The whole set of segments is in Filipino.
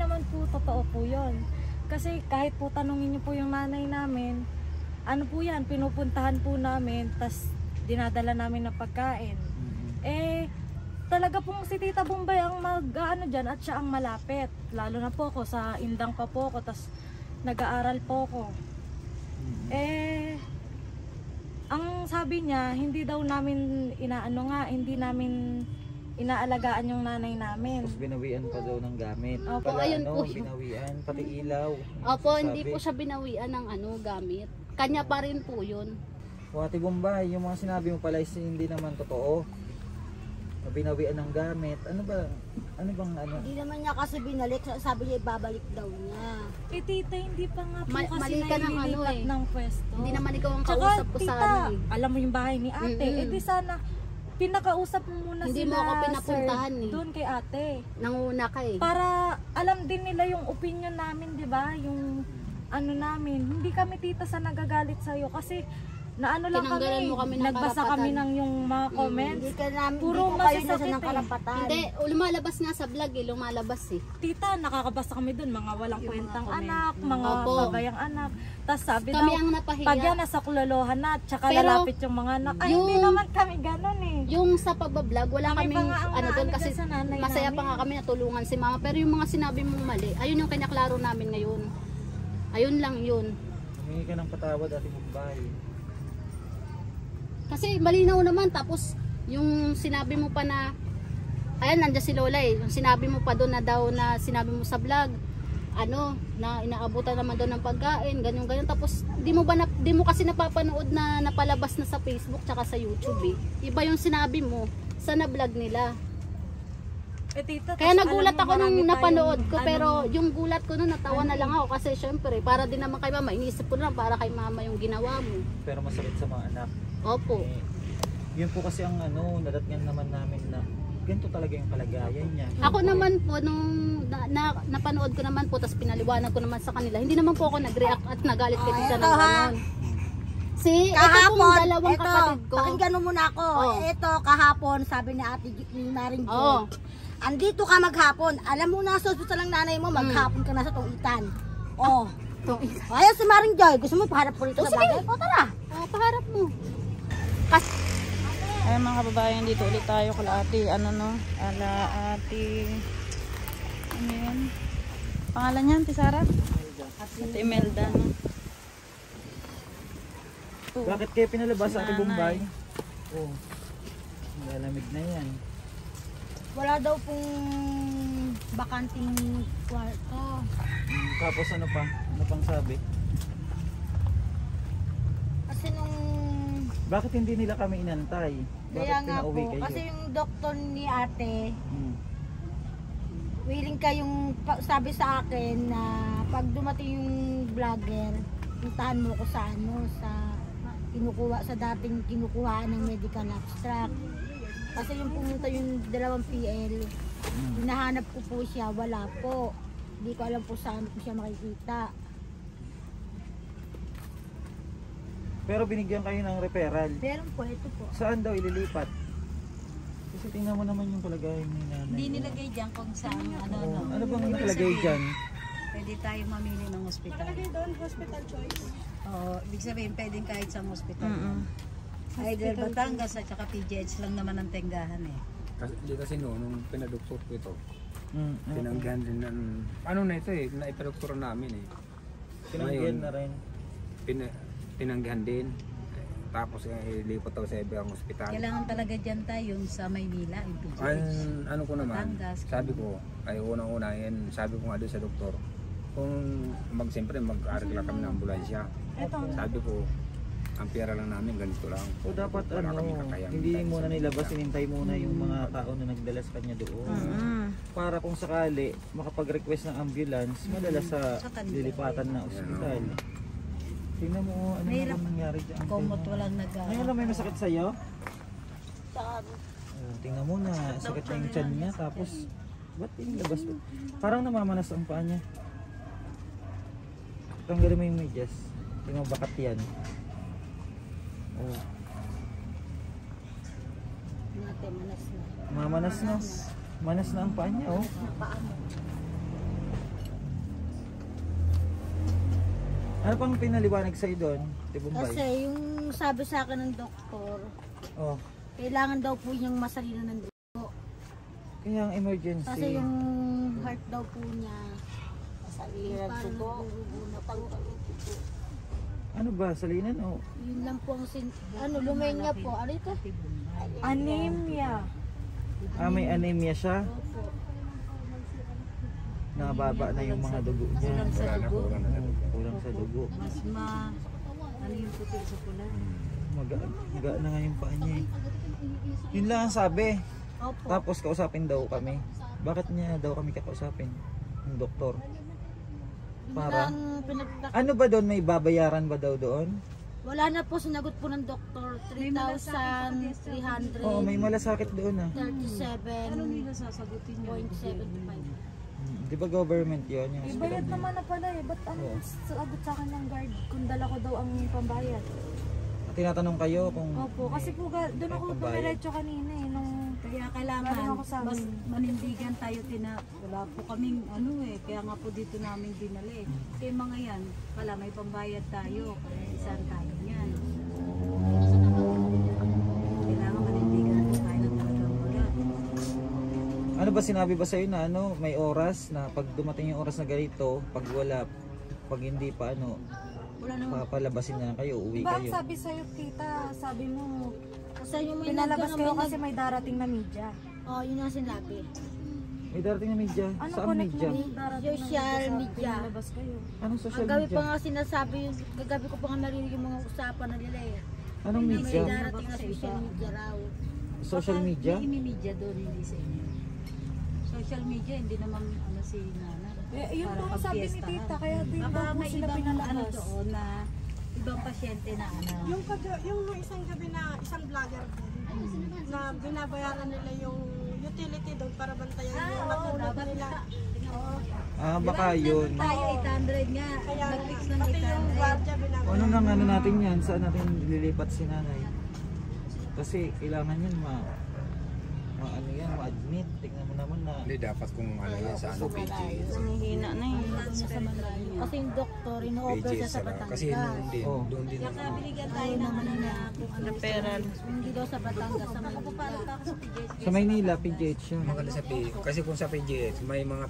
naman po totoo po yun. Kasi kahit po tanungin niyo po yung nanay namin, ano po yan, pinupuntahan po namin, tas dinadala namin ng pagkain. Talaga pong si Tita Bombay ang mag-ano dyan at siya ang malapit. Lalo na po ako, sa Indang pa po ako, tas nag-aaral po ako. Ang sabi niya, hindi daw namin hindi namin inaalagaan yung nanay namin. Tapos binawian pa daw ng gamit. Opo, pala, ayun po. Binawian, pati ilaw. Opo, hindi po siya binawian ng gamit. Kanya pa rin po yun. O Ate Bombay, yung mga sinabi mo pala is hindi naman totoo. Binawian ng gamit. Ano bang Hindi naman niya kasi binalik, sabi niya ibabalik daw niya. Tita, hindi pa nga po kasi Mali ka ng ng pwesto. Hindi naman ikaw ang Tsaka, kausap ko tita, sa alam mo yung bahay ni ate, di sana pinakausap mo muna hindi sila, mo ako pinapuntahan sir, doon kay ate. Nanguna ka eh. Para alam din nila yung opinion namin, di ba? Yung ano namin. Hindi kami tita sa nagagalit sa'yo kasi naano lang Tinanggalan mo kami ng nagbasa karapatan. kami ng yung mga comments. Hindi ka namin, Puro hindi ko kayo masasakit nasa ng eh. karapatan. Hindi, lumalabas nga sa vlog eh, lumalabas eh. Tita, nakakabasa kami doon, mga walang Yung kwentang mga anak, mga Opo. babayang anak. Tapos sabi Kami daw, ang napahiya. pag yan nasa kulolohan na, tsaka Pero, lalapit yung mga anak. Ay, hindi yung- naman kami ganun eh. Yung sa pagbablog, wala Kami kaming pa nga ang doon naano kasi dyan sa nanay masaya namin. pa nga kami natulungan si mama. Pero yung mga sinabi mong mali, ayun yung kinaklaro namin ngayon. Ayun lang yun. humingi ka ng patawad Ate Bombay? Kasi malinaw naman, tapos yung sinabi mo pa na, ayan nandiyan si Lola eh, yung sinabi mo pa doon na daw na sinabi mo sa vlog, na inaabutan naman doon ng pagkain, ganyan, tapos di mo kasi napapanood na napalabas na sa Facebook tsaka sa YouTube eh. Iba yung sinabi mo sa na-vlog nila. Tita, Kaya tas nagulat alam mo, ako nung marami napanood tayong, ko, pero yung gulat ko nung natawa na lang ako kasi syempre, para din naman kay mama, iniisip ko na para kay mama yung ginawa mo. Pero masakit sa mga anak. Opo. Yun po kasi ang nadatngan naman namin na ganito talaga yung kalagayan niya. Ako naman po, nung napanood ko naman po, tapos pinaliwanag ko naman sa kanila, hindi naman po ako nag-react at nagalit kay tita ng ganon. Ito pong dalawang kapatid ko. Pakinggan mo muna ako. Ito, kahapon, sabi ni Ate Maring Oo. andito ka maghapon. Alam mo na sa hospital ng nanay mo, maghapon ka na sa tungitan. Ayaw si Maring Joy. Gusto mo paharap po rito sa bagay? Tara. Paharap mo. Ay mga kababayan, dito ulit tayo kala ate, ate, ano yan? Pangalan niyan, Ate Sara? Ate Imelda, no? Bakit kayo pinalabas Ate Nanay. Bombay? Lalamig na yan. Wala daw pong bakanting kwarto. Tapos ano pa? Ano pang sabi? Kasi nung Bakit hindi nila kami inantay? Bakit kaya nga po, pinauwi kayo? kasi yung doktor ni ate, Hmm. willing kayong sabi sa akin na pag dumating yung vlogger, puntahan mo ko sa sa dating kinukuha ng medical abstract. Kasi yung pumunta yung dalawang PL, hinahanap ko po siya, wala po. Hindi ko alam po saan ko siya makikita. Pero binigyan kayo ng referral. Pero po, ito po. Saan daw ililipat? Kasi tingnan mo naman yung kalagayan ni nanay. Hindi nilagay dyan kung saan Ano bang nakalagay dyan? Pwede tayo mamili ng hospital. Nakalagay doon, hospital choice. Oo, ibig sabihin pwedeng kahit sa hospital. Either Batangas at saka PGH lang naman ang tenggahan eh. Kasi nung pinadoktor ko ito, Ano tinanggihan din ng, na ito eh, naipadoktor namin eh. Pinagyan na rin. Tinanggihan din. Tapos ilipat daw sa ibang ospital. Kailangan talaga dyan tayo yung sa Maynila, yung PGH. Ano ko naman, Batangas. sabi ko, ay unang-una yan, sabi ko nga doon sa doktor, kung siyempre mag-arregla kami ng ambulansya. Sabi ko, ang pera lang namin, ganito lang. O dapat Wala kaming kakayahan hindi dahil muna sa nilabas, ambulansya. inintay muna yung mga tao na nagdala sa kanya doon. Para kung sakali makapag-request ng ambulance, madala sa lilipatan na ospital. Tingnan mo ano Mahirap. naman nangyari dyan. Komot walang Ngayon lang may masakit sa'yo? Tingnan mo na, sakit na yung tiyan niya, tapos ba't inilabas mo? Parang namamanas ang paa niya. Tanggalin mo yung medyas. Tingnan mo, bakat yan. Manas na. Mamanas na. Manas na ang paa niya, Ano pang pinaliwanag sa'yo doon, Tibumbay? Kasi yung sabi sa akin ng doktor, Oh, kailangan daw po niyang masalinan ng dugo. kaya ang emergency. Kasi yung heart daw po niya, masalinan ng dugo. Ano ba, salinan o? Yun lang po ang lumenya po. Ano ito? Anemia. May anemia siya? Nababa na yung mga dugo niya. Wala na, kulang na. Kulang sa dugo. Mas ano yung puti sa pula. Maga na nga yung paa niya eh. Yun lang ang sabi. Opo. Tapos kausapin daw kami. Bakit niya daw kami kakausapin? Yung doktor. Para? Ano ba doon? May babayaran ba daw doon? Wala na po, sinagot po ng doktor, 3,300. Oo, may malasakit doon ah. 37.75. Ano nila sasagutin niyo? Di ba government yun? Yung Ibayad hospital? naman na pala eh. Ba't ang Oo. sagot sa akin ng guard kung dala ko daw ang pambayad? Tinatanong kayo kung... Opo, kasi po doon ako Pambayad. pumiretso kanina eh. Nung Kaya galing kailangan ako sa mas amin. manindigan tayo wala po kaming ano eh, kaya nga po dito namin dinali. Kaya mga yan, kala may pambayad tayo, kaya isang tayo yan. Kailangan manindigan po tayo na talagang wala. Ano ba sinabi ba sa'yo na ano, may oras na pag dumating yung oras na ganito, pag wala, pag hindi pa ano, Wala naman. papalabasin na kayo, uwi Diba ang kayo. sabi sa'yo tita, sabi mo, Kasi yung may pinalabas kayo nagkano- kasi may darating na media. Oh, yun ang sinabi. May darating na media. Ano Saan connect media? mo yung darating na Social sa media. pinalabas kayo? Anong social Ang gabi pa media? nga sinasabi yung, kagabi ko pa nga narinig yung mga usapan na nila eh. Anong May media? darating na social media raw. Social media? May media doon, hindi sa inyo. Social media, hindi naman ano si Nana. Eh, yun Para po ang sabi ni pagpiestahan. tita, kaya din Baka daw po may sila ibang ano pinalabas. doon na ibang pasyente na ano. Yung isang gabi na isang vlogger din, na binabayaran nila yung utility doon para bantayan yung natulog nila. Baka yun. Tayo 800 nga. Kaya Nag-fix ng pati yung 800. gwardiya Ano nang ano natin yan? Saan natin lilipat si nanay? Kasi kailangan yan ano yan, ma-admit. Tingnan mo naman na Hindi, dapat kung ano yan sa ano, PGH. Nanghihina na eh. Kasi yung doktor, ino-offer siya PGH sa talaga. Kasi Batangas. noon din, Oh. doon din. Kaya binigyan tayo ng ano na kung ano. Referral. Hindi daw sa Batangas, sa Manila. Nakapapalot ako sa PJS. sa Maynila, PGH yun. Maganda sa PGH. Kasi kung sa PGH, may mga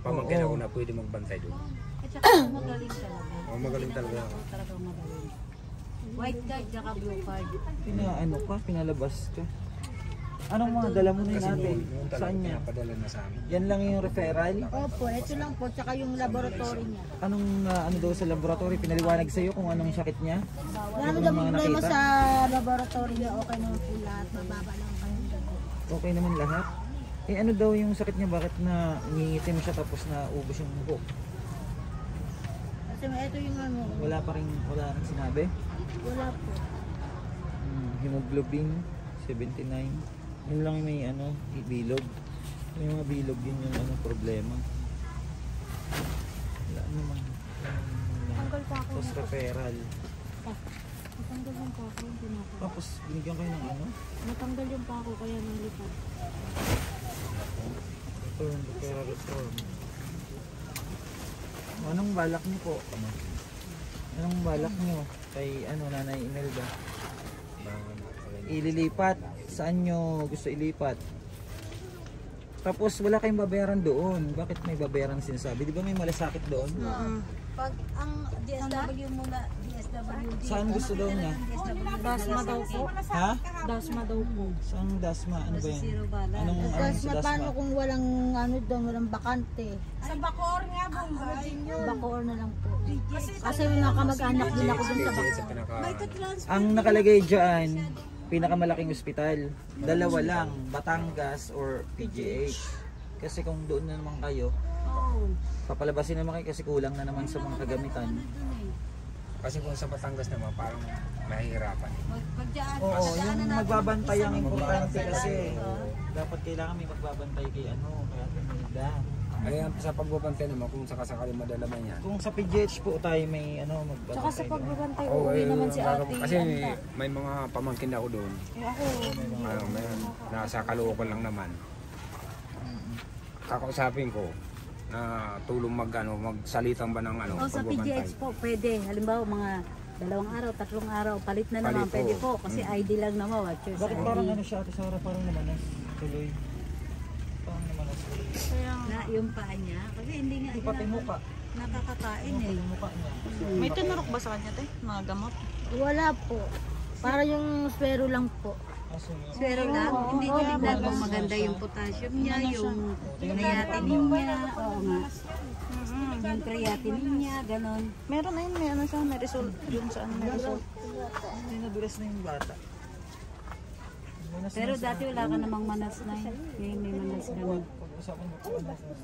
pamangkin Oo. ako na pwede magbantay doon. At saka magaling talaga. Magaling talaga. Talagang magaling. White card, tsaka blue card. Pinalabas ka. Anong mga dala mo na Kasi natin? noon talaga Saan niya? pinapadala na sa amin. Yan lang yung referral? Opo, ito lang po, tsaka yung laboratory niya. Anong ano daw sa laboratory? Pinaliwanag sa'yo kung anong sakit niya? Wala na daw problema sa laboratory niya, okay naman po lahat, mababa lang kayo. Okay naman lahat? Eh ano daw yung sakit niya? Bakit na ngingitim siya tapos na ubos yung buhok? Kasi ito yung ano, Wala rin sinabi? wala po. Hemoglobin 79. Yun lang yung may ano, bilog. May mga bilog din yung ano problema. Wala naman. Tanggal pa ako. Tapos referral. Natanggal yung pa ako. Yung pinapa. Tapos binigyan kayo ng ano? Natanggal yung pa ako kaya nilipad. Return, referral form. Anong balak niyo po? Anong balak niyo kay ano, Nanay Imelda? Ililipat. Saan nyo gusto ilipat? Tapos wala kayong babayaran doon. Bakit may babayaran sinasabi? Di ba may malasakit doon? Pag ang DSW muna, DSWD. Saan gusto daw niya? Dasma daw po. Ha? Dasma daw po. Saan dasma? Ano ba yan? Zero balance. Anong Tapos sa paano dasma? kung walang ano doon, walang bakante? Sa Bacoor nga, Bombay. Bacoor na lang po. Kasi may mga kamag-anak din ako dun sa PGH Bacoor. sa pinaka... Ang nakalagay dyan, pinakamalaking ospital. Dalawa lang, Batangas or PGH. Kasi kung doon na naman kayo, papalabasin naman kayo kasi kulang na naman sa mga kagamitan. Kasi kung sa Batangas naman, parang mahihirapan. Pag dyan, Oo, yung magbabantay ang importante kasi. Dapat kailangan may magbabantay kay ano, kaya Imelda. Ay, sa pagbabantay naman, kung sakasakali madala man yan. Kung sa PGH po tayo may ano, magbabantay. Tsaka sa pagbabantay, Oo, uuwi naman si ate. kasi may mga pamangkin ako doon. Eh ako, Nasa Caloocan lang naman. Kakausapin ko, na tulong magsalitan ba ng O sa pagbabantay. PGH po, pwede. Halimbawa mga 2 araw, 3 araw, palit na naman. Palit po. Pwede po. Kasi ID lang naman. Watchers Bakit ID. parang ano siya, Ate Sara, parang namanas tuloy? Parang namanas tuloy. Na yung paa niya. Kasi hindi nga Hindi pati mukha. nakakakain eh. Yung mukha niya. May tinurok ba sa kanya, te? Mga gamot? Wala po. Para yung swero lang po. Pero lang, hindi ko tingnan kung maganda yung potassium niya, yung creatinine niya. Oo nga. Yung creatinine niya, ganon. Meron na yun, may ano siya, may result. Yung saan may result. Hindi nadulas na yung bata. Manas Pero dati wala ka namang manas na yun. Ngayon may manas ka na. Pag-usapan mo po manas na.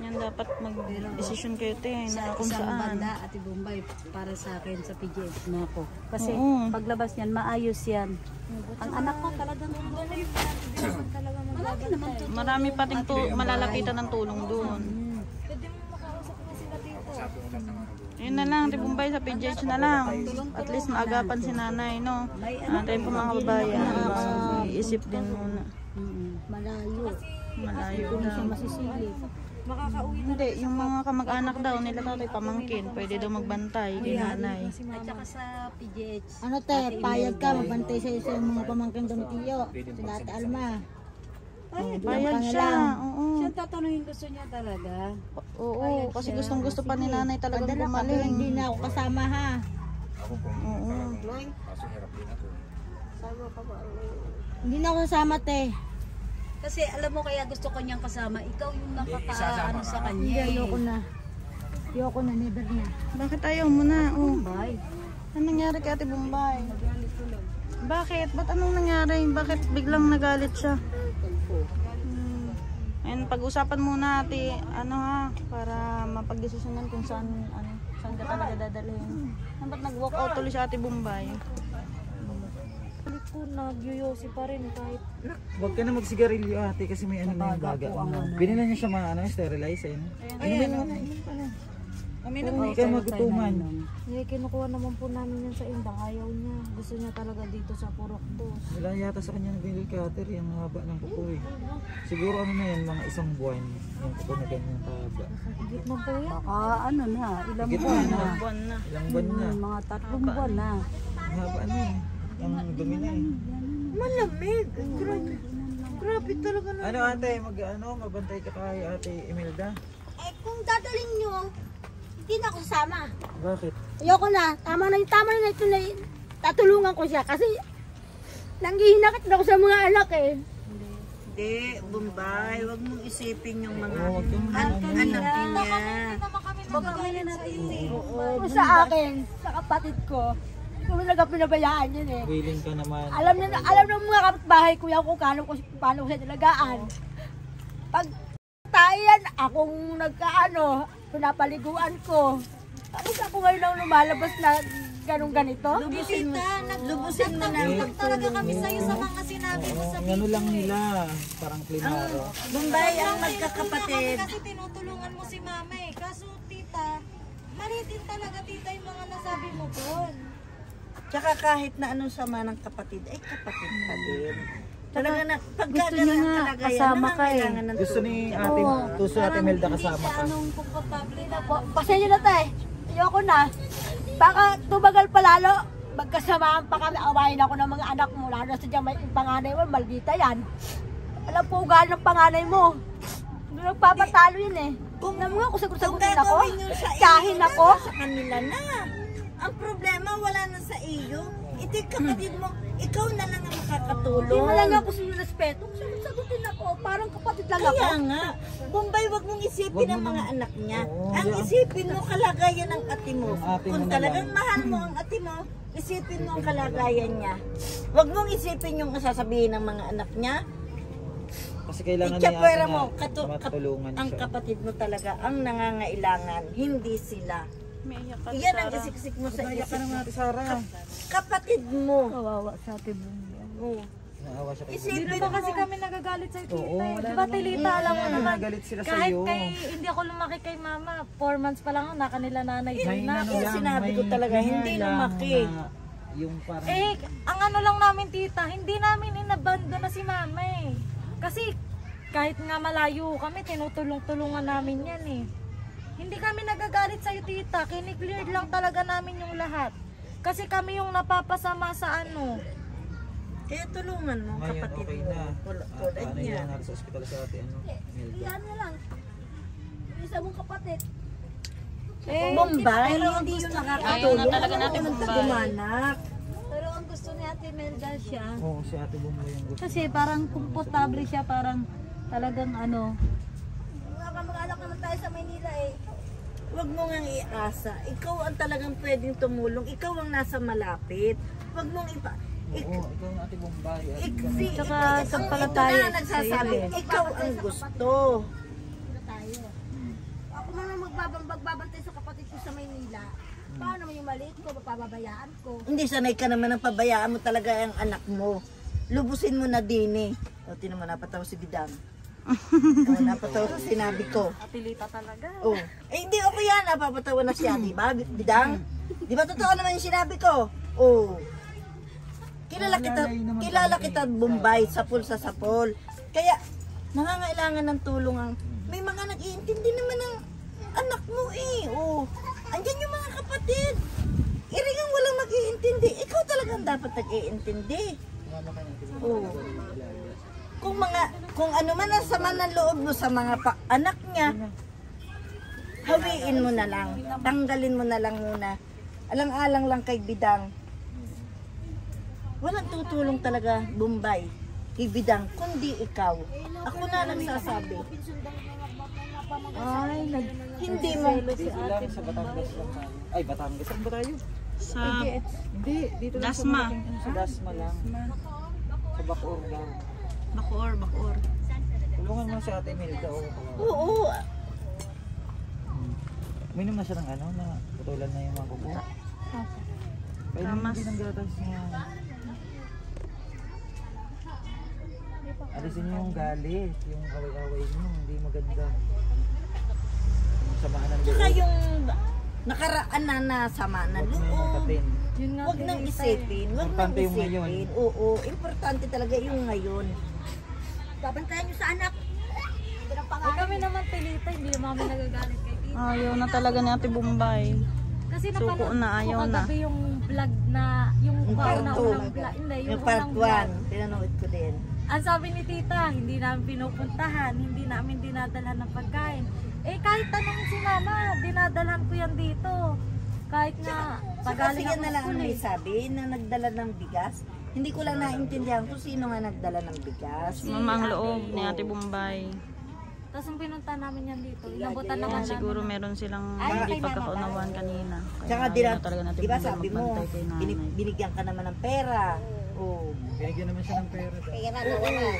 Yan dapat mag-decision kayo, te, na kung Isang saan. banda, Ate Bombay, para sa akin sa PGH na ako. Kasi Oo. paglabas niyan, maayos yan. Ang anak ko talagang malaki naman to. Marami pating malalapitan ng tulong doon. Pwede mo makausap na sila dito. Yun na lang, Bombay, sa PGH na lang. At least maagapan si nanay, no? Tayo po mga babayan, iisip din muna. Malayo. Malayo Kung siya daw. masisilip. Makakauwi na Hindi, yung mga kamag-anak daw nila tatay pamangkin, pwede daw magbantay kay nanay. At saka sa PGH. Ano te, payag ka, magbantay sa'yo sa mga pamangkin Domitiyo. Si Dati Alma. Bayad siya, oo. Siya tatanungin gusto niya talaga. Oo, kasi gustong gusto pa ni nanay talagang Padala ka, pero hindi gumaling. na ako kasama ha. Ako po, Oo. kaso hirap din ako. Hindi na ako kasama te. Kasi alam mo kaya gusto ko niyang kasama, ikaw yung isasama nakakaano sa ka. kanya. Hindi, eh. ayoko na. Ayoko na, never na. Bakit ayaw mo na? Oh. Bye. Ano nangyari kay Ate Bombay? Bakit? Ba't anong nangyari? Bakit biglang nagalit siya? Ayun, pag-usapan muna ate, ano ha, para mapagdesisyonan kung saan ka talaga dadalhin. Ba't nag-walk out tuloy si Ate Bombay? Balik po, nagyoyosi pa rin kahit Huwag ka na magsigarilyo ate kasi may ano na yung baga. Binila niya siya mga sterilize ayun. Inumin mo na. Kung hindi ka magutuman. eh, kinukuha naman po namin yan sa indang. Ayaw niya. Gusto niya talaga dito sa Puroktos. Wala yata sa kanya binil cutter yung haba ng kuko eh. Siguro ano na yan, mga 1 buwan. Yung kuko na ganyan haba. Higit na po yan. Baka ano na, ilang Higit buwan na. na. Buwan na. Ilang buwan na. Mga 3 buwan na. Ang haba na eh. Ang dumi na eh. Malamig. Grabe talaga na. Ano ate, magbantay ka kay ate Imelda? Eh kung dadalhin nyo, hindi na ako sasama. Bakit? Ayoko na. Tama na ito na tatulungan ko siya kasi nanghihinakit na ako sa mga anak eh. Hindi, Bombay, wag mong isipin yung mga Oo, wag kang anak niya. Kung sa akin, sa kapatid ko, kung talaga pinabayaan yun eh. willing ka naman. Alam ng mga kapitbahay ko yan kung paano ko siya talagaan. Pag tayo yan, akong pinapaliguan ko. Tapos ako ngayon ang lumalabas na ganito. Lubusin mo na ang Talaga pagtulong kami mo. sa'yo sa mga sinabi mo sa Ang ano lang nila, parang klinaro. Bombay, ang magkakapatid. Kasi tinutulungan mo si mama eh. Kaso tita, mali din talaga tita yung mga nasabi mo doon. Tsaka kahit na anong sama ng kapatid, ay kapatid pa din. Talaga na, pag Gusto niya nga talaga yan, kasama ka eh. nangangailangan ng Gusto ni ate, tuso ate Imelda kasama ka. Anong komportable na po. Pasensya na tayo. Ayoko na. Baka tumagal pa lalo. Magkasamaan pa kami. Awayin ako ng mga anak mo. Lalo sa dyan, may panganay mo. Maldita yan. Alam po ugali ng panganay mo. Hindi nagpapatalo yun eh. Alam mo nga kung sagot-sagutin ako. gagawin nyo sa Tsahin iyo, ako. sa kanila na. Ang problema, wala na sa iyo. Ito yung kapatid mo, ikaw na lang ang Hindi makakatulong. mo lang nga ako sinurespeto. Sagot-sagutin ako. Parang kapatid lang ako. Kaya nga, Bombay, wag mong isipin ang mga anak niya. Oo, Ang yan. isipin mo, kalagayan ng ate mo. Yung ate mo Kung na talagang lang. mahal mo ang ate mo, isipin mo ang kalagayan niya. Wag mong isipin yung sasabihin ng mga anak niya. Kasi kailangan ni Itsyapwera ate mo, na matulungan ang siya. kapatid mo talaga ang nangangailangan, hindi sila. May iyak ka, Iyan ang Sarah. isiksik mo sa Iyak ka isip naman mo. ate Sara. Kapatid mo. Kawawa sa Ate Bombay. Oh. Naawa siya kay Isipin Di ba kasi kami nagagalit sa tita Oo, eh. wala Di ba naman. Tilita, alam mo naman. Nagalit sila Kahit sa'yo. kay, hindi ako lumaki kay mama, 4 months pa lang ako, naka nila nanay May na. ano Yan lang, sinabi may ko talaga, hindi lang lumaki. na Yung parang... Eh, ang ano lang namin tita, hindi namin inabando na si mama eh. Kasi kahit nga malayo kami, tinutulong-tulungan namin yan eh. Hindi kami nagagalit sa'yo tita, kinikleared lang talaga namin yung lahat. Kasi kami yung napapasama sa ano. Kaya tulungan mo, Ngayon, kapatid okay mo. na. Tulad Ano niya. yan, nasa ospital si ate, ano? Melda. Yan na lang. Isa mong kapatid. Bombay, hindi yun Ayaw nakakatulong. na talaga natin Bombay. Gumanak. Pero ang gusto ni Ate Melda siya. Oo, si ate Bombay yung gusto. Kasi parang komportable siya, parang talagang ano. Mga kamag-anak naman tayo sa Maynila eh. Huwag mo ngang iasa. Ikaw ang talagang pwedeng tumulong. Ikaw ang nasa malapit. Huwag mong ipa... Oo, ikaw yung ate Bombay. Tsaka Ang sampalataya ito na nagsasabi, ikaw ang gusto. Tayo. Ako man ang magbabantay sa kapatid ko sa Maynila. Paano mo yung maliit ko, mapababayaan ko? Hindi, sanay ka naman ng pabayaan mo talaga ang anak mo. Lubusin mo na din eh. O, tinan mo, napatawa si Bidang. O, napatawa sa sinabi ko. Atilita talaga. Oh. Eh, hindi ako yan. Napapatawa na siya, di ba, Bidang? Di ba totoo naman yung sinabi ko? Oh. Kilala kita Bombay, sapul sa sapul. Kaya, nangangailangan ng tulong ang... May mga nag-iintindi naman ng anak mo eh. Oh. Andyan yung mga kapatid. Irigang walang mag-iintindi. Ikaw talagang dapat nag-iintindi. Oh. Kung ano man ang sama ng loob mo sa mga anak niya, hawiin mo na lang. Tanggalin mo na lang muna. Alang-alang lang kay Bidang. Walang tutulong talaga, Bombay, kay Bidang, kundi ikaw. Ako na nagsasabi. Ay, Hindi mo. Dito lang sa Batangas lang tayo. Ay, Batangas. Saan ba tayo? Sa Hindi, dito lang Dasma. Sa Dasma lang. Sa Bacoor lang. Bacoor. Tulungan mo si ate Melda. Oo. Uminom na siya ng ano, na putulan na yung mga kuko. Kaya naman din ang gatas niya. Alisin niyo yung galit, yung kaway-kaway niyo, hindi maganda. Yung samaan ng Tsaka loob. yung nakaraan na sama na Huwag loob. niyo magkatin. Yun nga Huwag nang tita, isipin. Huwag nang Importante yung ngayon. isipin. Oo, importante talaga yung ngayon. Babantayan nyo sa anak. Hindi ng eh. pangalan. Kami naman tilita, hindi naman kami nagagalit kay tita. Ayaw na talaga ni Ate Bombay. Kasi Suko napanood na, ayaw ko na. kagabi yung vlog na, yung Yung part kauna-unang 2. vlog. Hindi, Yung part unang vlog. 1, pinanood ko din. Ang sabi ni tita, hindi namin pinupuntahan, hindi namin dinadalhan ng pagkain. Eh kahit tanong si mama, dinadalhan ko yan dito. Kahit nga, Kasi pagaling yan ako na lang ang school may eh. sabi na nagdala ng bigas. Hindi ko lang naintindihan kung sino nga nagdala ng bigas. Mamang loob ni Ate Bombay. Tapos ang pinunta namin yan dito, inabutan naman Yan, siguro namin. meron silang Ay, hindi kay Mama pagkakaunawan kanina. Tsaka Kaya ayaw na talaga natin di ba Bombay sabi mo, magbantay kay nanay. binigyan ka naman ng pera. Oo. Binigyan naman siya ng pera. Oo.